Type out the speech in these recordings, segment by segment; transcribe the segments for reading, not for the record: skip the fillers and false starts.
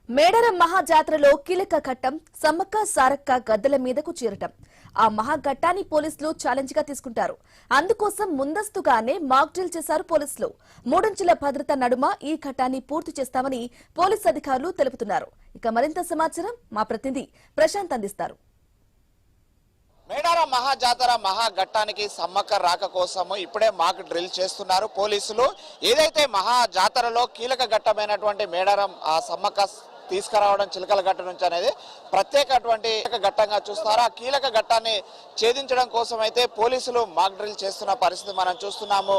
మేడారం మహాజాతరలో కీలక ఘట్టం సమ్మక్క సారక్క గద్దెల మీదకు చేరటం. ఆ మహాఘట్టాన్ని పోలీసులు ఛాలెంజ్ గా తీసుకుంటారు. అందుకోసం ముందస్తుగానే మాక్ డ్రిల్ చేశారు పోలీసులు. మూడంచెల భద్రత నడుమ ఈ ఘట్టాన్ని పూర్తి చేస్తామని పోలీసు అధికారులు తెలుపుతున్నారు. ఇక మరింత సమాచారం మా ప్రతినిధి ప్రశాంత్ అందిస్తారు. మేడారం మహాజాతర మహాఘట్టానికి సమ్మక్క రాక కోసము ఇప్పుడే మాక్ డ్రిల్ చేస్తున్నారు పోలీసులు. ఏదైతే మహాజాతరలో కీలక ఘట్టమైనటువంటి మేడారం సమ్మక్క తీసుకురావడం చిలకల ఘట్ట నుంచి అనేది ప్రత్యేకటువంటి ఘట్టంగా చూస్తారు. ఆ కీలక ఘట్టాన్ని ఛేదించడం కోసం అయితే పోలీసులు మాక్ డ్రిల్ చేస్తున్న పరిస్థితి మనం చూస్తున్నాము.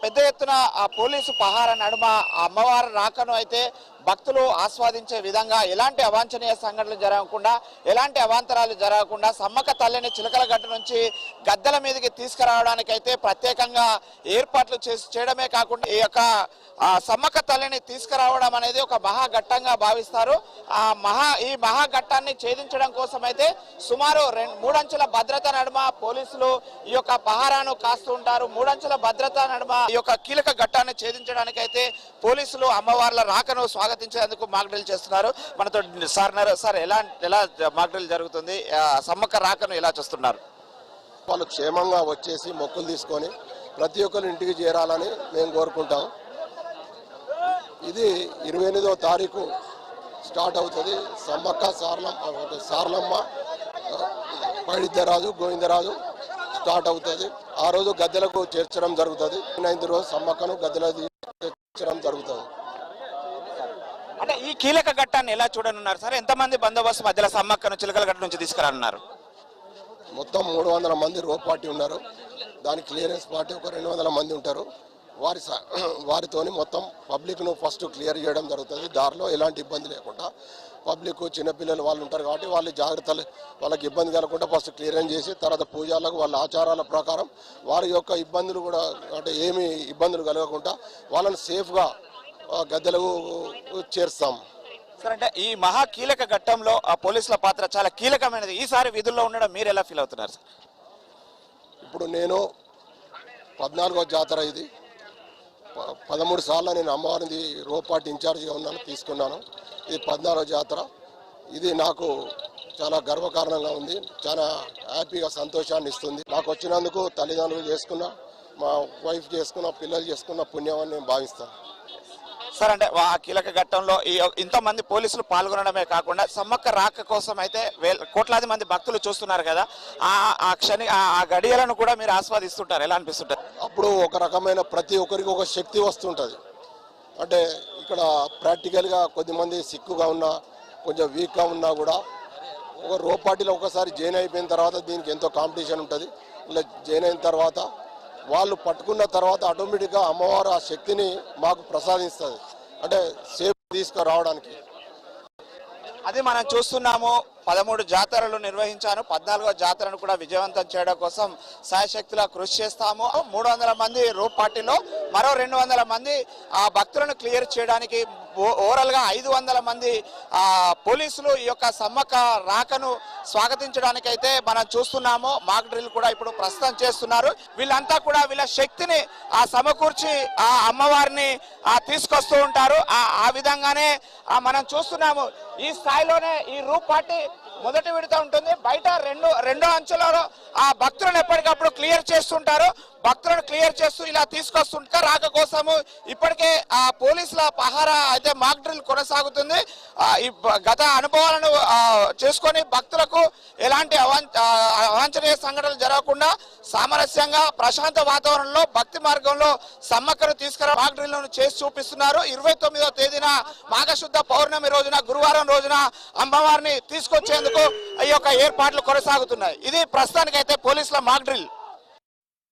పెద్ద ఎత్తున పోలీసు పహార నడుమ అమ్మవారి రాకను అయితే భక్తులు ఆస్వాదించే విధంగా ఎలాంటి అవాంఛనీయ సంఘటనలు జరగకుండా, ఎలాంటి అవాంతరాలు జరగకుండా సమ్మక్క తల్లిని చిలకల ఘట్ట నుంచి గద్దెల మీదకి తీసుకురావడానికి అయితే ప్రత్యేకంగా ఏర్పాట్లు చేయడమే కాకుండా ఈ యొక్క సమ్మక్క తల్లిని తీసుకురావడం అనేది ఒక మహాఘట్టంగా భావిస్తారు. ఈ మహాఘట్టాన్ని ఛేదించడం కోసం అయితే సుమారు 3 అంచెల భద్రత నడుమ పోలీసులు ఈ యొక్క పహారాను కాస్తూ ఉంటారు. 3 అంచెల భద్రత నడుమ ఈ యొక్క కీలక ఘట్టాన్ని ఛేదించడానికి అయితే పోలీసులు అమ్మవార్ల రాకను స్వాగతించేందుకు మాక్ డ్రిల్ చేస్తున్నారు. మనతో సార్ ఎలా మాక్ డ్రిల్ జరుగుతుంది, సమ్మక్క రాకను ఎలా చూస్తున్నారు? వాళ్ళు క్షేమంగా వచ్చేసి మొక్కులు తీసుకొని ప్రతి ఒక్కరు ఇంటికి చేరాలని మేము కోరుకుంటాం. ఇది 28వ తారీఖు స్టార్ట్ అవుతుంది. సమ్మక్క సారలమ్మ పైడిద్దరాజు గోవిందరాజు స్టార్ట్ అవుతుంది. ఆ రోజు గద్దెలకు చేర్చడం జరుగుతుంది. 9వ రోజు సమ్మక్కను గద్దెలకు చేర్చడం జరుగుతుంది. అంటే ఈ కీలక ఘట్టాన్ని ఎలా చూడనున్నారు సార్? ఎంతమంది బందోబస్తు మధ్యలో సమ్మక్కను చిలకల ఘట్ట నుంచి తీసుకురానున్నారు? మొత్తం 300 మంది రోప్ పార్టీ ఉన్నారు. దాని క్లియరెన్స్ పార్టీ ఒక 200 మంది ఉంటారు. వారితోని మొత్తం పబ్లిక్ను ఫస్ట్ క్లియర్ చేయడం జరుగుతుంది. దారిలో ఎలాంటి ఇబ్బంది లేకుండా పబ్లిక్ చిన్నపిల్లలు వాళ్ళు ఉంటారు కాబట్టి వాళ్ళ జాగ్రత్తలు వాళ్ళకి ఇబ్బంది కలగకుండా ఫస్ట్ క్లియరెన్స్ చేసి తర్వాత పూజలకు వాళ్ళ ఆచారాల ప్రకారం వారి యొక్క ఇబ్బందులు కూడా అంటే ఏమి ఇబ్బందులు కలగకుండా వాళ్ళని సేఫ్గా గద్దెలకు చేర్స్తాం సార్. అంటే ఈ మహా కీలక ఘట్టంలో పోలీసుల పాత్ర చాలా కీలకమైనది. ఈసారి విధుల్లో ఉండడం మీరు ఎలా ఫీల్ అవుతున్నారు సార్? ఇప్పుడు నేను 14వ జాతర, ఇది 13 సార్లు నేను అమ్మవారిని రోపాటి ఇన్ఛార్జిగా ఉన్నాను, తీసుకున్నాను. ఇది 14వ జాతర. ఇది నాకు చాలా గర్వకారణంగా ఉంది. చాలా హ్యాపీగా సంతోషాన్ని ఇస్తుంది. నాకు వచ్చినందుకు తల్లిదండ్రులు చేసుకున్న, మా వైఫ్ చేసుకున్న, పిల్లలు చేసుకున్న పుణ్యమని నేను భావిస్తాను సార్. అంటే ఆ కీలక ఘట్టంలో ఇంతమంది పోలీసులు పాల్గొనడమే కాకుండా సమ్మక్క రాక కోసం అయితే కోట్లాది మంది భక్తులు చూస్తున్నారు కదా, ఆ గడియలను కూడా మీరు ఆస్వాదిస్తుంటారు. ఎలా అనిపిస్తుంటారు? అప్పుడు ఒక రకమైన ప్రతి ఒక్కరికి ఒక శక్తి వస్తుంటుంది. అంటే ఇక్కడ ప్రాక్టికల్గా కొద్దిమంది సిక్కుగా ఉన్నా, కొంచెం వీక్గా ఉన్నా కూడా ఒక రోపాటిలో ఒకసారి జాయిన్ అయిపోయిన తర్వాత దీనికి ఎంతో కాంపిటీషన్ ఉంటుంది. ఇలా జాయిన్ అయిన తర్వాత వాళ్ళు పట్టుకున్న తర్వాత ఆటోమేటిక్గా అమ్మవారు ఆ శక్తిని మాకు ప్రసాదిస్తుంది, అంటే సేఫ్ తీసుకురావడానికి. అది మనం చూస్తున్నాము. 13 జాతరలు నిర్వహించాను. 14వ జాతరను కూడా విజయవంతం చేయడం కోసం సాయశక్తిలా కృషి చేస్తాము. 300 మంది రూప్ పార్టీలో మరో 200 మంది ఆ భక్తులను క్లియర్ చేయడానికి, ఓవరాల్ గా 500 మంది పోలీసులు ఈ యొక్క సమ్మక్క రాకను స్వాగతించడానికి అయితే మనం చూస్తున్నాము. మాక్ డ్రిల్ కూడా ఇప్పుడు ప్రస్తుతం చేస్తున్నారు. వీళ్ళంతా కూడా వీళ్ళ శక్తిని సమకూర్చి ఆ అమ్మవారిని తీసుకొస్తూ ఉంటారు. ఆ విధంగానే మనం చూస్తున్నాము. ఈ స్థాయిలోనే ఈ రూప్ పార్టీ మొదటి విడత ఉంటుంది. బయట రెండో అంచెలలో ఆ భక్తులను ఎప్పటికప్పుడు క్లియర్ చేస్తుంటారు. భక్తులను క్లియర్ చేస్తూ ఇలా తీసుకొస్తుంటారు. రాక కోసము ఇప్పటికే ఆ పోలీసుల పహారా అయితే మాక్ డ్రిల్ కొనసాగుతుంది. ఈ గత అనుభవాలను చేసుకొని భక్తులకు ఎలాంటి అవాంఛనీయ సంఘటనలు జరగకుండా సామరస్యంగా ప్రశాంత వాతావరణంలో భక్తి మార్గంలో సమ్మక్కను తీసుకురా మాక్ డ్రిల్ చేసి చూపిస్తున్నారు. 29వ తేదీన మాఘశుద్ధ పౌర్ణమి రోజున, గురువారం రోజున అమ్మవారిని తీసుకొచ్చేందుకు ఈ యొక్క ఏర్పాట్లు కొనసాగుతున్నాయి. ఇది ప్రస్తుతానికైతే పోలీసుల మాక్ డ్రిల్.